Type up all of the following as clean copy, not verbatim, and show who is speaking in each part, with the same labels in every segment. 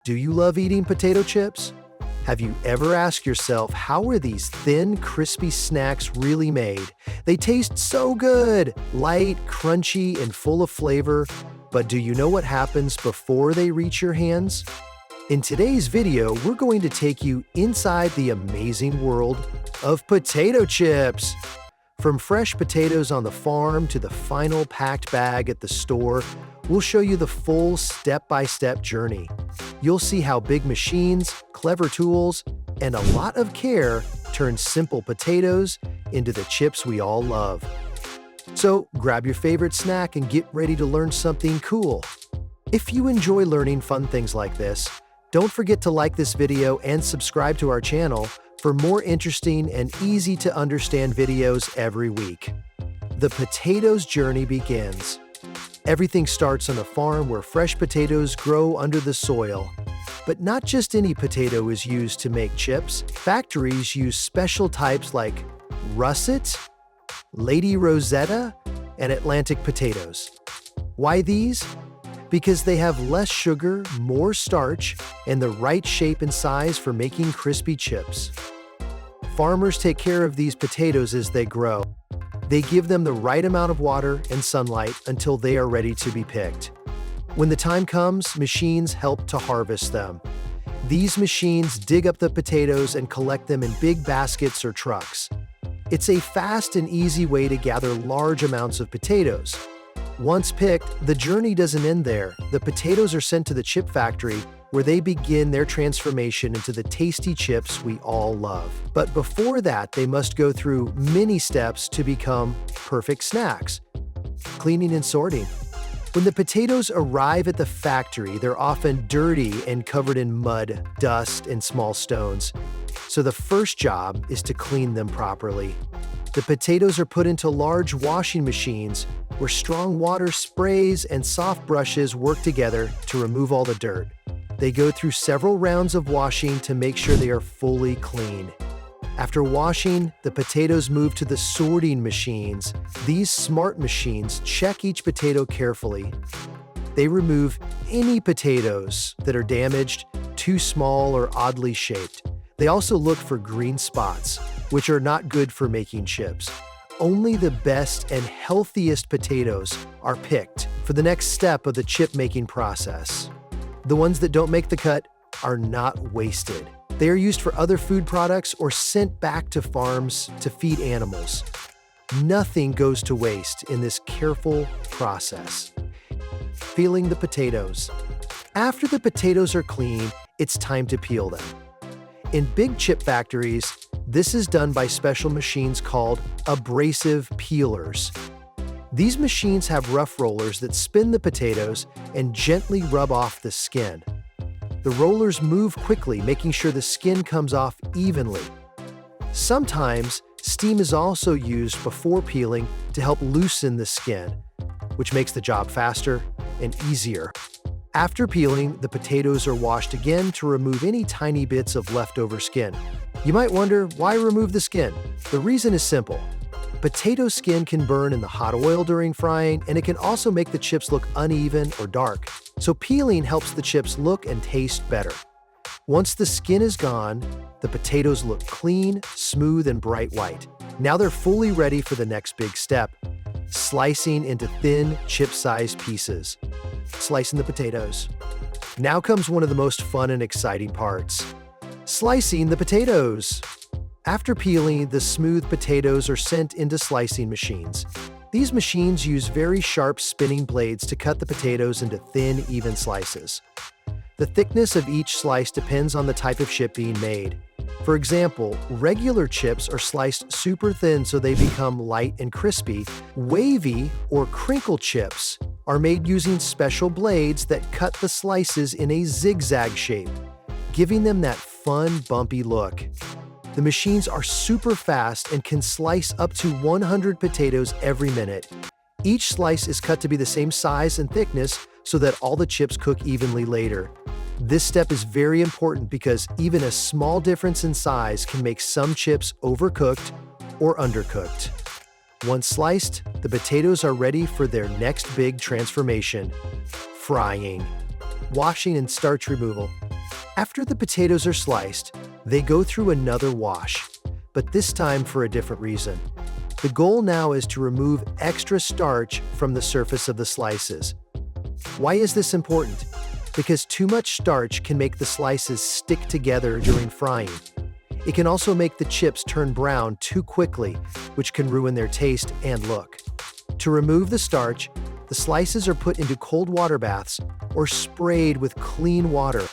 Speaker 1: Do you love eating potato chips? Have you ever asked yourself, how are these thin, crispy snacks really made? They taste so good, light, crunchy, and full of flavor. But do you know what happens before they reach your hands? In today's video, we're going to take you inside the amazing world of potato chips. From fresh potatoes on the farm to the final packed bag at the store, we'll show you the full step-by-step journey. You'll see how big machines, clever tools, and a lot of care turn simple potatoes into the chips we all love. So grab your favorite snack and get ready to learn something cool. If you enjoy learning fun things like this, don't forget to like this video and subscribe to our channel for more interesting and easy to understand videos every week. The potatoes journey begins. Everything starts on a farm where fresh potatoes grow under the soil. But not just any potato is used to make chips. Factories use special types like Russet, Lady Rosetta, and Atlantic potatoes. Why these? Because they have less sugar, more starch, and the right shape and size for making crispy chips. Farmers take care of these potatoes as they grow. They give them the right amount of water and sunlight until they are ready to be picked. When the time comes, machines help to harvest them. These machines dig up the potatoes and collect them in big baskets or trucks. It's a fast and easy way to gather large amounts of potatoes. Once picked, the journey doesn't end there. The potatoes are sent to the chip factory, where they begin their transformation into the tasty chips we all love. But before that, they must go through many steps to become perfect snacks. Cleaning and sorting. When the potatoes arrive at the factory, they're often dirty and covered in mud, dust, and small stones. So the first job is to clean them properly. The potatoes are put into large washing machines where strong water sprays and soft brushes work together to remove all the dirt. They go through several rounds of washing to make sure they are fully clean. After washing, the potatoes move to the sorting machines. These smart machines check each potato carefully. They remove any potatoes that are damaged, too small, or oddly shaped. They also look for green spots, which are not good for making chips. Only the best and healthiest potatoes are picked for the next step of the chip-making process. The ones that don't make the cut are not wasted. They are used for other food products or sent back to farms to feed animals. Nothing goes to waste in this careful process. Peeling the potatoes. After the potatoes are clean, it's time to peel them. In big chip factories, this is done by special machines called abrasive peelers. These machines have rough rollers that spin the potatoes and gently rub off the skin. The rollers move quickly, making sure the skin comes off evenly. Sometimes, steam is also used before peeling to help loosen the skin, which makes the job faster and easier. After peeling, the potatoes are washed again to remove any tiny bits of leftover skin. You might wonder, why remove the skin? The reason is simple. Potato skin can burn in the hot oil during frying, and it can also make the chips look uneven or dark. So peeling helps the chips look and taste better. Once the skin is gone, the potatoes look clean, smooth, and bright white. Now they're fully ready for the next big step, slicing into thin, chip-sized pieces. Slicing the potatoes. Now comes one of the most fun and exciting parts. Slicing the potatoes. After peeling, the smooth potatoes are sent into slicing machines. These machines use very sharp spinning blades to cut the potatoes into thin, even slices. The thickness of each slice depends on the type of chip being made. For example, regular chips are sliced super thin so they become light and crispy. Wavy or crinkle chips are made using special blades that cut the slices in a zigzag shape, giving them that fun, bumpy look. The machines are super fast and can slice up to 100 potatoes every minute. Each slice is cut to be the same size and thickness so that all the chips cook evenly later. This step is very important because even a small difference in size can make some chips overcooked or undercooked. Once sliced, the potatoes are ready for their next big transformation: frying. Washing and starch removal. After the potatoes are sliced, they go through another wash, but this time for a different reason. The goal now is to remove extra starch from the surface of the slices. Why is this important? Because too much starch can make the slices stick together during frying. It can also make the chips turn brown too quickly, which can ruin their taste and look. To remove the starch, the slices are put into cold water baths or sprayed with clean water.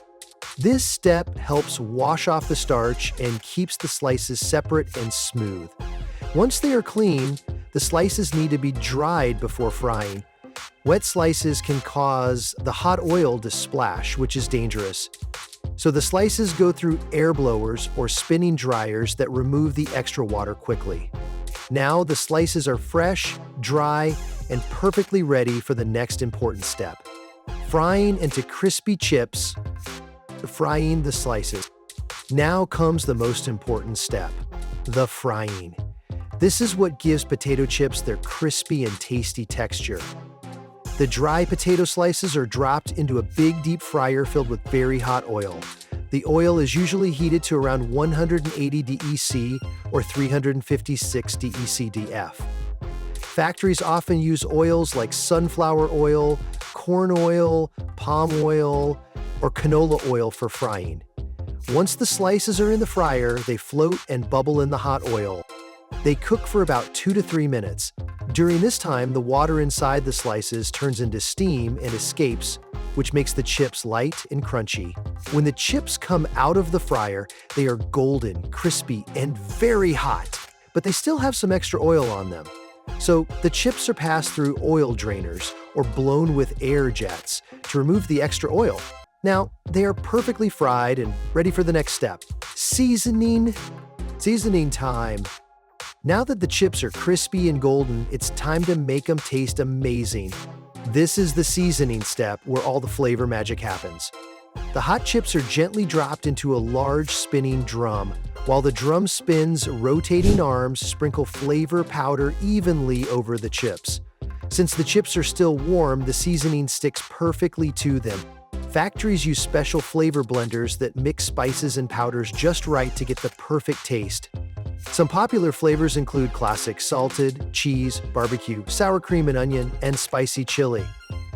Speaker 1: This step helps wash off the starch and keeps the slices separate and smooth. Once they are clean, the slices need to be dried before frying. Wet slices can cause the hot oil to splash, which is dangerous. So the slices go through air blowers or spinning dryers that remove the extra water quickly. Now the slices are fresh, dry, and perfectly ready for the next important step. Frying into crispy chips, frying the slices. Now comes the most important step, the frying. This is what gives potato chips their crispy and tasty texture. The dry potato slices are dropped into a big deep fryer filled with very hot oil. The oil is usually heated to around 180 DEC or 356 DEC-DF. Factories often use oils like sunflower oil, corn oil, palm oil, or canola oil for frying. Once the slices are in the fryer, they float and bubble in the hot oil. They cook for about 2 to 3 minutes. During this time, the water inside the slices turns into steam and escapes, which makes the chips light and crunchy. When the chips come out of the fryer, they are golden, crispy, and very hot, but they still have some extra oil on them. So the chips are passed through oil drainers or blown with air jets to remove the extra oil. Now, they are perfectly fried and ready for the next step. Seasoning time. Now that the chips are crispy and golden, it's time to make them taste amazing. This is the seasoning step where all the flavor magic happens. The hot chips are gently dropped into a large spinning drum. While the drum spins, rotating arms sprinkle flavor powder evenly over the chips. Since the chips are still warm, the seasoning sticks perfectly to them. Factories use special flavor blenders that mix spices and powders just right to get the perfect taste. Some popular flavors include classic salted, cheese, barbecue, sour cream and onion, and spicy chili.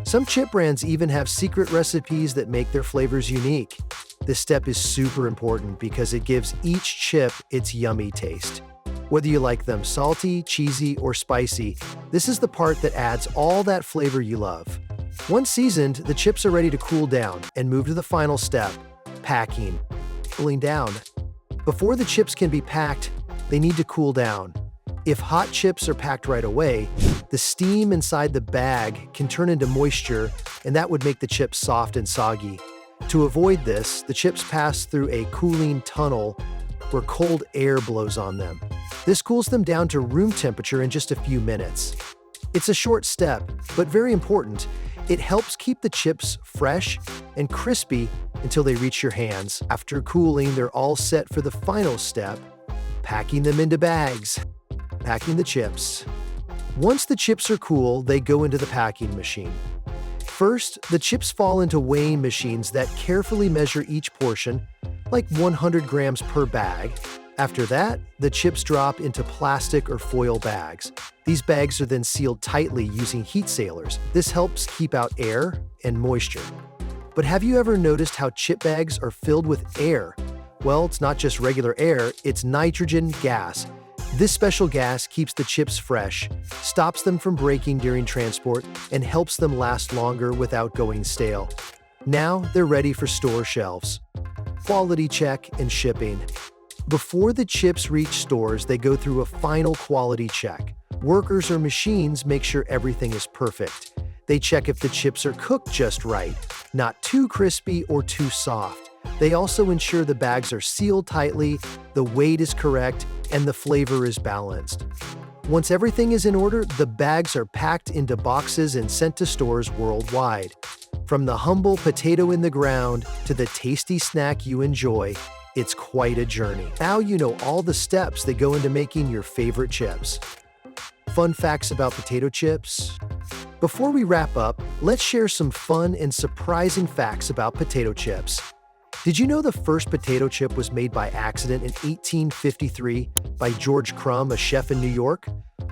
Speaker 1: Some chip brands even have secret recipes that make their flavors unique. This step is super important because it gives each chip its yummy taste. Whether you like them salty, cheesy, or spicy, this is the part that adds all that flavor you love. Once seasoned, the chips are ready to cool down and move to the final step, packing. Cooling down. Before the chips can be packed, they need to cool down. If hot chips are packed right away, the steam inside the bag can turn into moisture, and that would make the chips soft and soggy. To avoid this, the chips pass through a cooling tunnel where cold air blows on them. This cools them down to room temperature in just a few minutes. It's a short step, but very important. It helps keep the chips fresh and crispy until they reach your hands. After cooling, they're all set for the final step, packing them into bags. Packing the chips. Once the chips are cool, they go into the packing machine. First, the chips fall into weighing machines that carefully measure each portion, like 100 grams per bag. After that, the chips drop into plastic or foil bags. These bags are then sealed tightly using heat sealers. This helps keep out air and moisture. But have you ever noticed how chip bags are filled with air? Well, it's not just regular air, it's nitrogen gas. This special gas keeps the chips fresh, stops them from breaking during transport, and helps them last longer without going stale. Now they're ready for store shelves. Quality check and shipping. Before the chips reach stores, they go through a final quality check. Workers or machines make sure everything is perfect. They check if the chips are cooked just right, not too crispy or too soft. They also ensure the bags are sealed tightly, the weight is correct, and the flavor is balanced. Once everything is in order, the bags are packed into boxes and sent to stores worldwide. From the humble potato in the ground to the tasty snack you enjoy, it's quite a journey. Now you know all the steps that go into making your favorite chips. Fun facts about potato chips. Before we wrap up, let's share some fun and surprising facts about potato chips. Did you know the first potato chip was made by accident in 1853 by George Crumb, a chef in New York?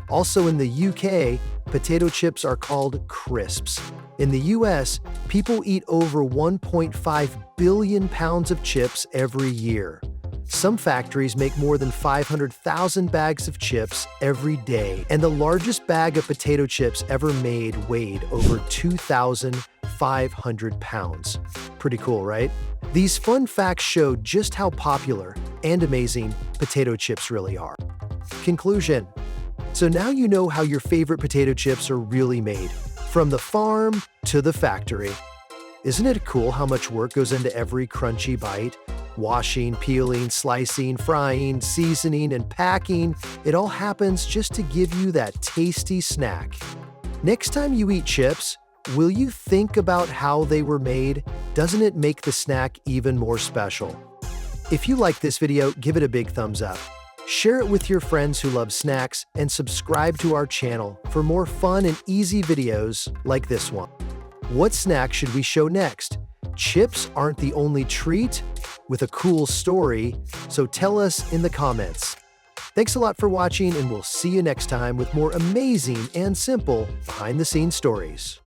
Speaker 1: Also in the UK, potato chips are called crisps. In the US, people eat over 1.5 billion pounds of chips every year. Some factories make more than 500,000 bags of chips every day, and the largest bag of potato chips ever made weighed over 2,500 pounds. Pretty cool, right? These fun facts show just how popular and amazing potato chips really are. Conclusion. So now you know how your favorite potato chips are really made, from the farm to the factory. Isn't it cool how much work goes into every crunchy bite? Washing, peeling, slicing, frying, seasoning, and packing, it all happens just to give you that tasty snack. Next time you eat chips, will you think about how they were made? Doesn't it make the snack even more special? If you like this video, give it a big thumbs up. Share it with your friends who love snacks, and subscribe to our channel for more fun and easy videos like this one. What snack should we show next? Chips aren't the only treat with a cool story, so tell us in the comments. Thanks a lot for watching, and we'll see you next time with more amazing and simple behind-the-scenes stories.